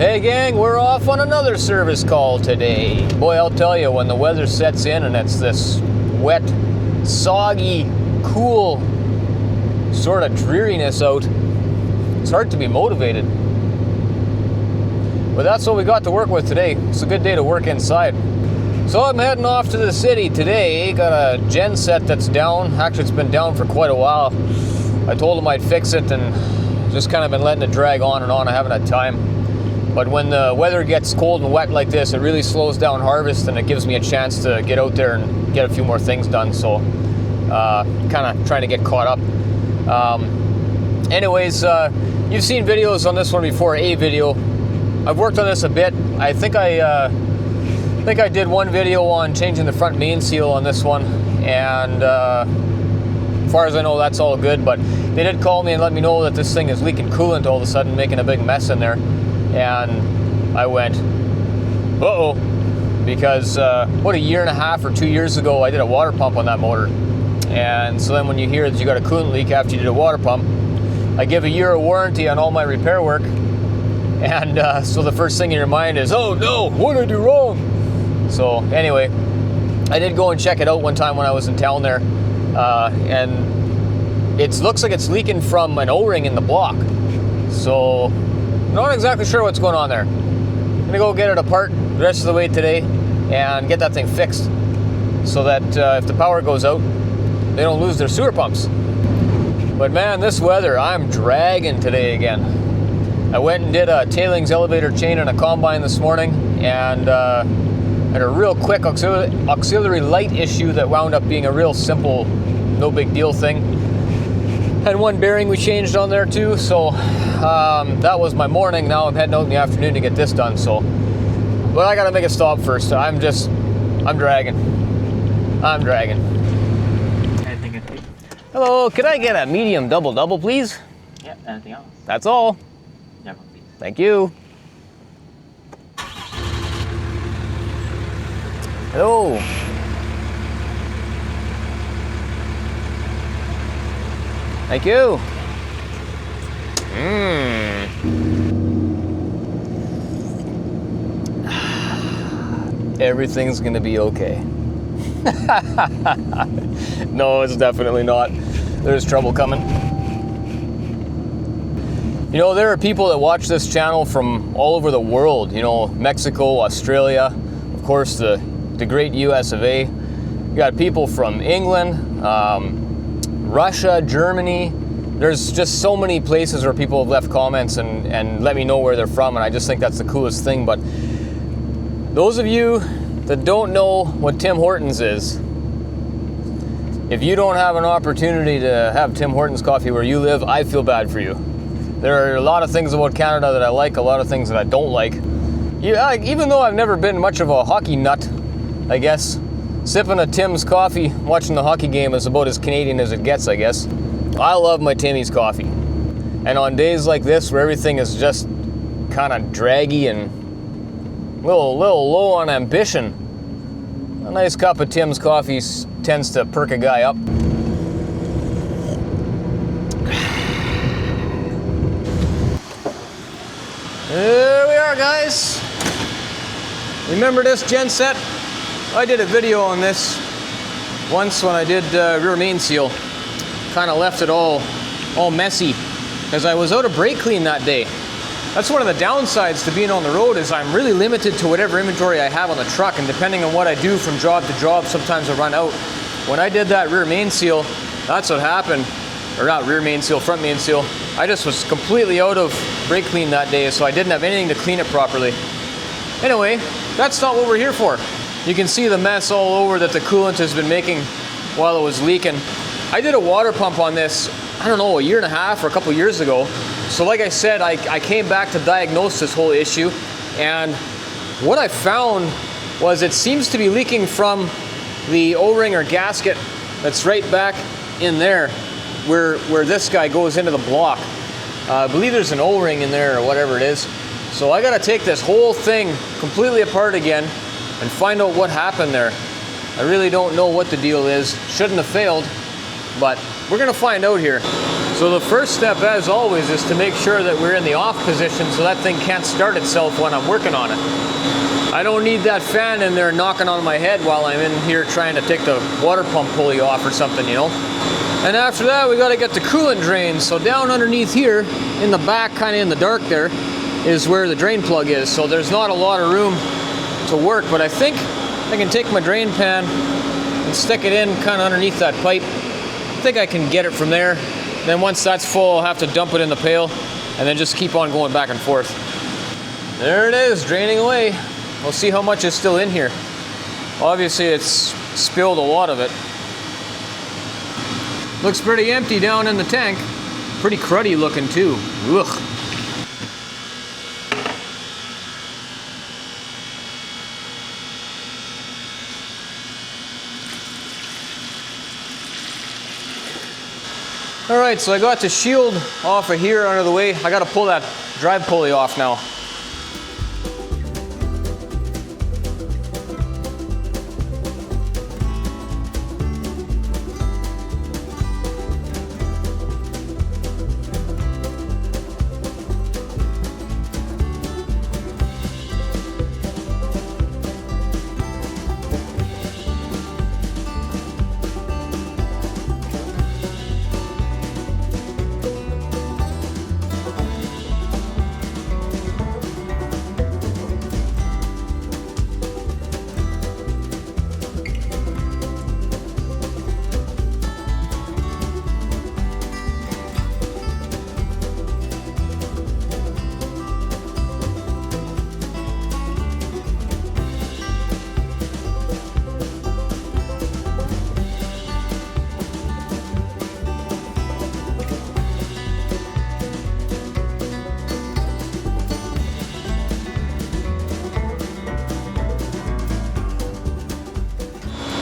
Hey gang, we're off on another service call today. Boy, I'll tell you, when the weather sets in and it's this wet, soggy, cool sort of dreariness out, it's hard to be motivated. But that's what we got to work with today. It's a good day to work inside. So I'm heading off to the city today. Got a Genset that's down. Actually, it's been down for quite a while. I told them I'd fix it and just kind of been letting it drag on and on. I haven't had time. But when the weather gets cold and wet like this, it really slows down harvest and it gives me a chance to get out there and get a few more things done. So kind of trying to get caught up. Anyways, you've seen videos on this one before, a video. I've worked on this a bit. I think I did one video on changing the front main seal on this one, and as far as I know, that's all good. But they did call me and let me know that this thing is leaking coolant all of a sudden, making a big mess in there. And I went, uh-oh, because what, a year and a half or 2 years ago, I did a water pump on that motor. And so then when you hear that you got a coolant leak after you did a water pump, I give a year of warranty on all my repair work. And so the first thing in your mind is, oh no, what did I do wrong? So anyway, I did go and check it out one time when I was in town there. And it looks like it's leaking from an O-ring in the block. So not exactly sure what's going on there. I'm gonna go get it apart the rest of the way today and get that thing fixed so that if the power goes out, they don't lose their sewer pumps. But man, this weather, I'm dragging today again. I went and did a tailings elevator chain in a combine this morning and had a real quick auxiliary light issue that wound up being a real simple, no big deal thing. Had one bearing we changed on there too, so that was my morning. Now I'm heading out in the afternoon to get this done. So, but I gotta make a stop first. I'm dragging. Hello, could I get a medium double, please? Yeah, anything else? That's all. Yeah, please. Thank you. Hello. Thank you. Everything's gonna be okay. No, it's definitely not. There's trouble coming. You know, there are people that watch this channel from all over the world. You know, Mexico, Australia, of course, the great US of A. You got people from England, Russia, Germany. There's just so many places where people have left comments and let me know where they're from, and I just think that's the coolest thing. But those of you that don't know what Tim Hortons is, if you don't have an opportunity to have Tim Hortons coffee where you live, I feel bad for you. There are a lot of things about Canada that I like, a lot of things that I don't like. Even though I've never been much of a hockey nut, I guess, sipping a Tim's coffee, watching the hockey game is about as Canadian as it gets, I guess. I love my Timmy's coffee. And on days like this where everything is just kind of draggy and a little low on ambition, a nice cup of Tim's coffee tends to perk a guy up. There we are, guys. Remember this Genset? I did a video on this once when I did rear main seal. Kind of left it all messy because I was out of brake clean that day. That's one of the downsides to being on the road, is I'm really limited to whatever inventory I have on the truck, and depending on what I do from job to job, sometimes I run out. When I did that rear main seal, that's what happened. Or not rear main seal, front main seal. I just was completely out of brake clean that day, so I didn't have anything to clean it properly. Anyway, that's not what we're here for. You can see the mess all over that the coolant has been making while it was leaking. I did a water pump on this, I don't know, a year and a half or a couple years ago. So like I said, I came back to diagnose this whole issue, and what I found was it seems to be leaking from the O-ring or gasket that's right back in there where this guy goes into the block. I believe there's an O-ring in there or whatever it is. So I gotta take this whole thing completely apart again and find out what happened there. I really don't know what the deal is. Shouldn't have failed, but we're gonna find out here. So the first step, as always, is to make sure that we're in the off position so that thing can't start itself when I'm working on it. I don't need that fan in there knocking on my head while I'm in here trying to take the water pump pulley off or something, you know. And after that, we got to get the coolant drain. So down underneath here, in the back, kind of in the dark there, is where the drain plug is. So there's not a lot of room to work, but I think I can take my drain pan and stick it in kind of underneath that pipe. I think I can get it from there. Then once that's full, I'll have to dump it in the pail and then just keep on going back and forth. There it is, draining away. We'll see how much is still in here. Obviously, it's spilled a lot of it. Looks pretty empty down in the tank. Pretty cruddy looking too. Ugh. All right, so I got the shield off of here out of the way. I got to pull that drive pulley off now.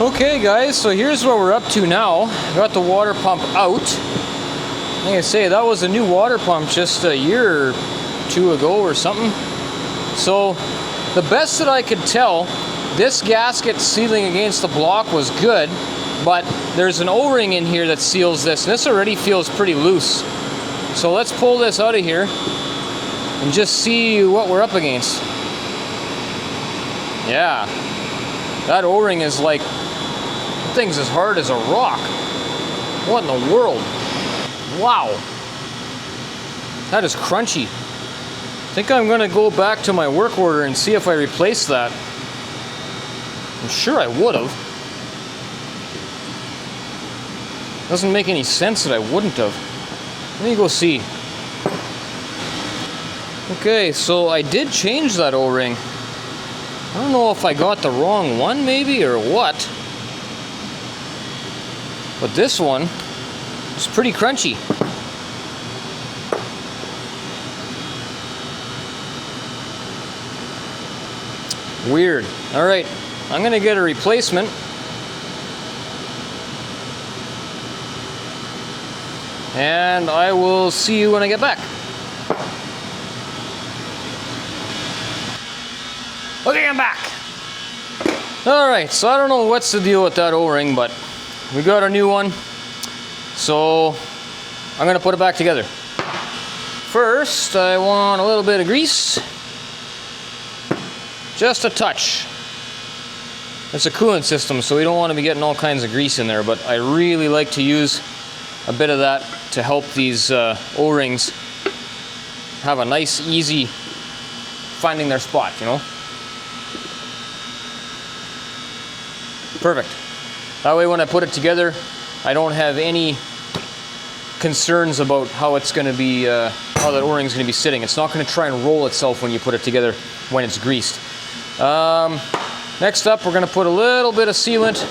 Okay guys, so here's what we're up to now. Got the water pump out. Like I say, that was a new water pump just a year or two ago or something. So the best that I could tell, this gasket sealing against the block was good, but there's an O-ring in here that seals this, and this already feels pretty loose. So let's pull this out of here and just see what we're up against. Yeah, that O-ring is like, thing's as hard as a rock. What in the world? Wow. That is crunchy. I think I'm gonna go back to my work order and see if I replace that. I'm sure I would have. Doesn't make any sense that I wouldn't have. Let me go see. Okay, so I did change that O-ring. I don't know if I got the wrong one maybe or what. But this one is pretty crunchy. Weird. All right, I'm gonna get a replacement. And I will see you when I get back. Okay, I'm back. All right, so I don't know what's the deal with that O-ring, but we got a new one, so I'm gonna put it back together. First, I want a little bit of grease. Just a touch. It's a coolant system, so we don't want to be getting all kinds of grease in there, but I really like to use a bit of that to help these O-rings have a nice, easy finding their spot, you know? Perfect. That way when I put it together, I don't have any concerns about how it's going to be, how that O-ring is going to be sitting. It's not going to try and roll itself when you put it together when it's greased. Next up, we're going to put a little bit of sealant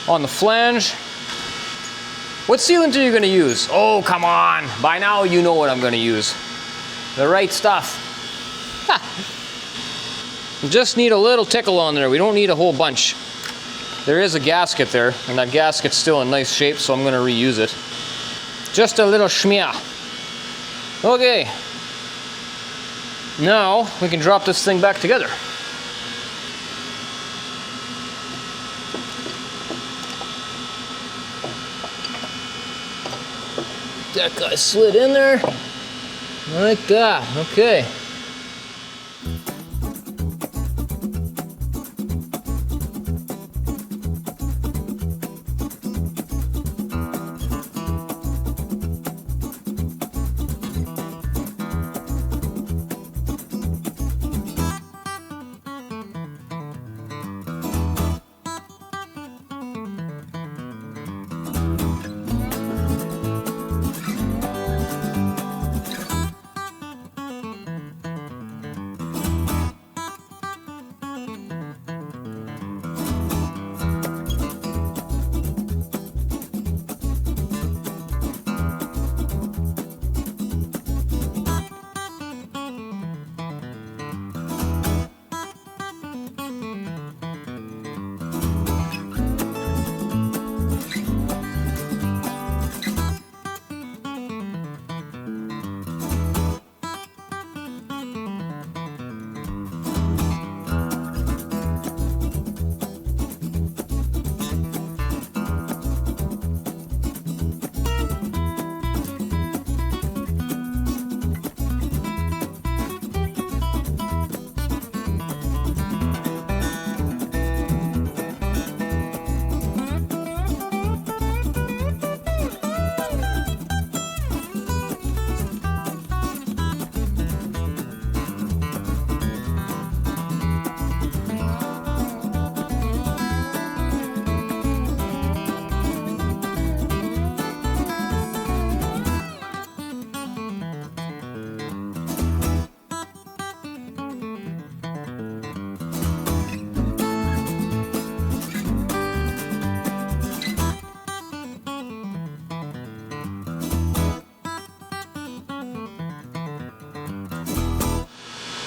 on the flange. What sealant are you going to use? Oh, come on. By now you know what I'm going to use. The right stuff. Ha. You just need a little tickle on there. We don't need a whole bunch. There is a gasket there, and that gasket's still in nice shape, so I'm going to reuse it. Just a little schmear. Okay. Now, we can drop this thing back together. That guy slid in there. Like that, okay.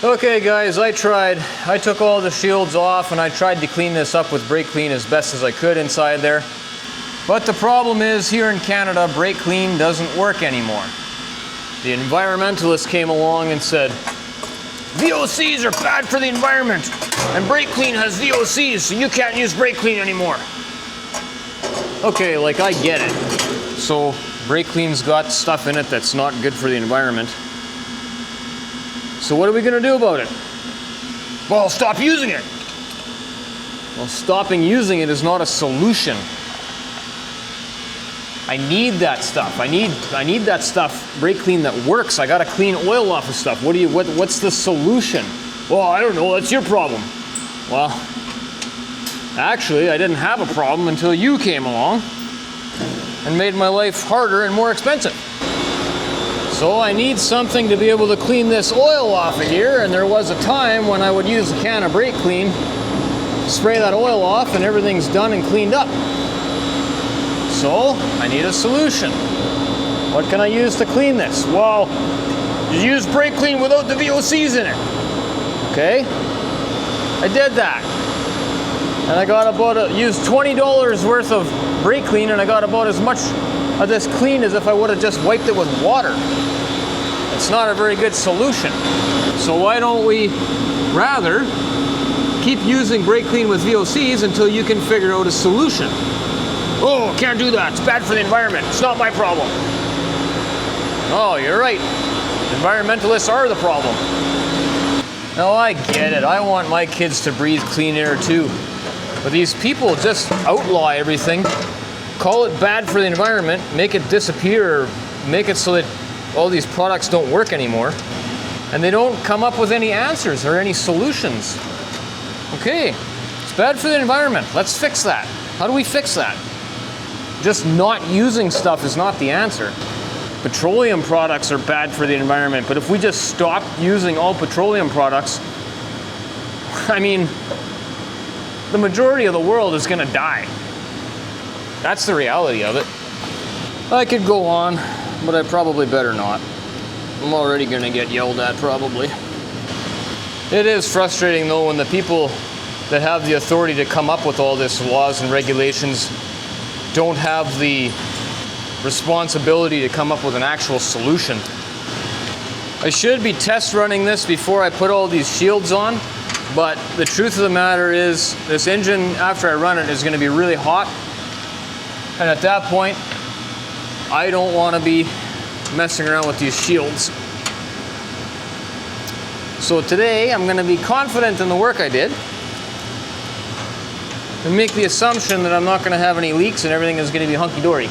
Okay guys, I took all the shields off and I tried to clean this up with brake clean as best as I could inside there. But the problem is, here in Canada, brake clean doesn't work anymore. The environmentalists came along and said, VOCs are bad for the environment, and brake clean has VOCs, so you can't use brake clean anymore. Okay, like, I get it. So brake clean's got stuff in it that's not good for the environment. So what are we gonna do about it? Well, stop using it. Well, stopping using it is not a solution. I need that stuff. I need that stuff, brake clean that works. I gotta clean oil off of stuff. What's the solution? Well, I don't know, that's your problem. Well, actually, I didn't have a problem until you came along and made my life harder and more expensive. So I need something to be able to clean this oil off of here, and there was a time when I would use a can of brake clean, spray that oil off, and everything's done and cleaned up. So I need a solution. What can I use to clean this? Well, you use brake clean without the VOCs in it. Okay, I did that. And I got used $20 worth of brake clean, and I got about as much of this clean as if I would have just wiped it with water. It's not a very good solution. So why don't we rather keep using brake clean with VOCs until you can figure out a solution? Oh, can't do that. It's bad for the environment. It's not my problem. Oh, you're right. Environmentalists are the problem. No, I get it. I want my kids to breathe clean air too. But these people just outlaw everything, call it bad for the environment, make it disappear, or make it so that all these products don't work anymore, and they don't come up with any answers or any solutions. Okay, it's bad for the environment. Let's fix that. How do we fix that? Just not using stuff is not the answer. Petroleum products are bad for the environment, but if we just stop using all petroleum products, I mean, the majority of the world is gonna die. That's the reality of it. I could go on, but I probably better not. I'm already gonna get yelled at, probably. It is frustrating though when the people that have the authority to come up with all this laws and regulations don't have the responsibility to come up with an actual solution. I should be test running this before I put all these shields on, but the truth of the matter is this engine, after I run it, is gonna be really hot. And at that point, I don't want to be messing around with these shields. So today I'm going to be confident in the work I did and make the assumption that I'm not going to have any leaks and everything is going to be hunky-dory.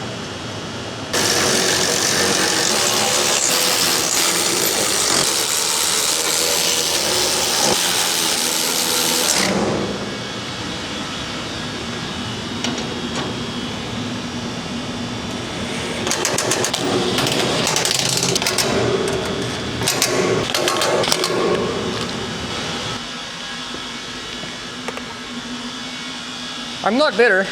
I'm not bitter.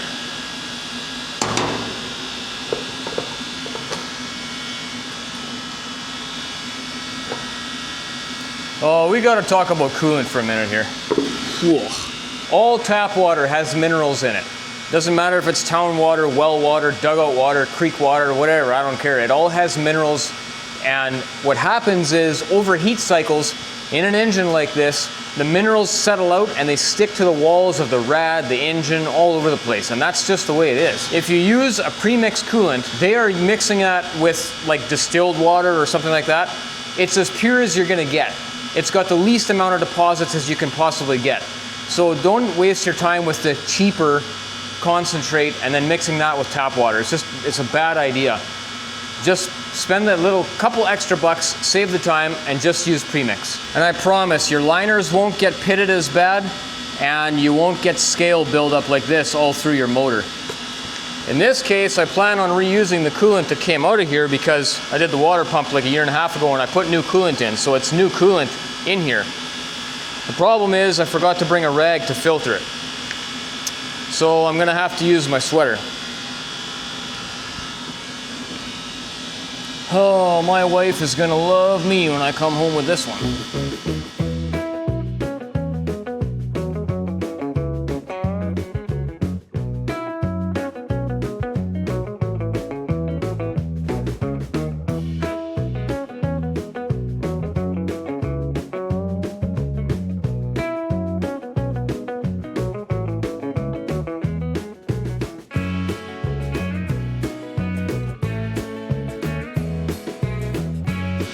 Oh, we got to talk about coolant for a minute here. All tap water has minerals in it. Doesn't matter if it's town water, well water, dugout water, creek water, whatever, I don't care. It all has minerals, and what happens is over heat cycles in an engine like this, the minerals settle out and they stick to the walls of the rad, the engine, all over the place, and that's just the way it is. If you use a pre-mixed coolant, they are mixing that with like distilled water or something like that. It's as pure as you're gonna get. It's got the least amount of deposits as you can possibly get. So don't waste your time with the cheaper concentrate and then mixing that with tap water. It's a bad idea. Just spend that little couple extra bucks, save the time, and just use premix. And I promise your liners won't get pitted as bad, and you won't get scale buildup like this all through your motor. In this case, I plan on reusing the coolant that came out of here because I did the water pump like a year and a half ago and I put new coolant in, so it's new coolant in here. The problem is I forgot to bring a rag to filter it. So I'm gonna have to use my sweater. Oh, my wife is gonna love me when I come home with this one.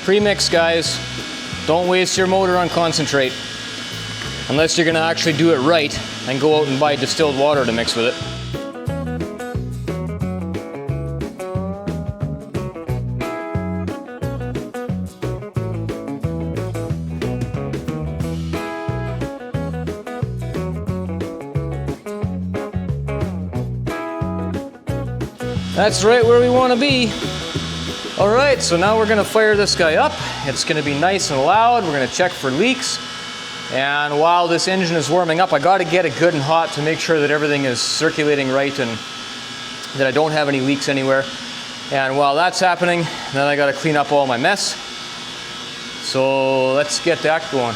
Premix, guys, don't waste your motor on concentrate unless you're going to actually do it right and go out and buy distilled water to mix with it. That's right where we want to be. All right, so now we're gonna fire this guy up. It's gonna be nice and loud. We're gonna check for leaks. And while this engine is warming up, I gotta get it good and hot to make sure that everything is circulating right and that I don't have any leaks anywhere. And while that's happening, then I gotta clean up all my mess. So let's get that going.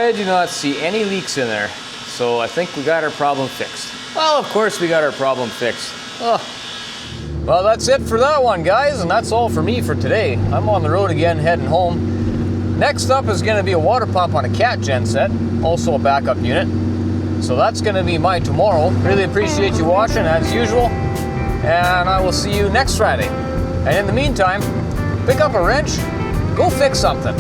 I do not see any leaks in there. So I think we got our problem fixed. Well, of course we got our problem fixed. Oh. Well, that's it for that one, guys, and that's all for me for today. I'm on the road again, heading home. Next up is going to be a water pump on a cat genset, also a backup unit. So that's going to be mine tomorrow. Really appreciate you watching, as usual, and I will see you next Friday. And in the meantime, pick up a wrench, go fix something.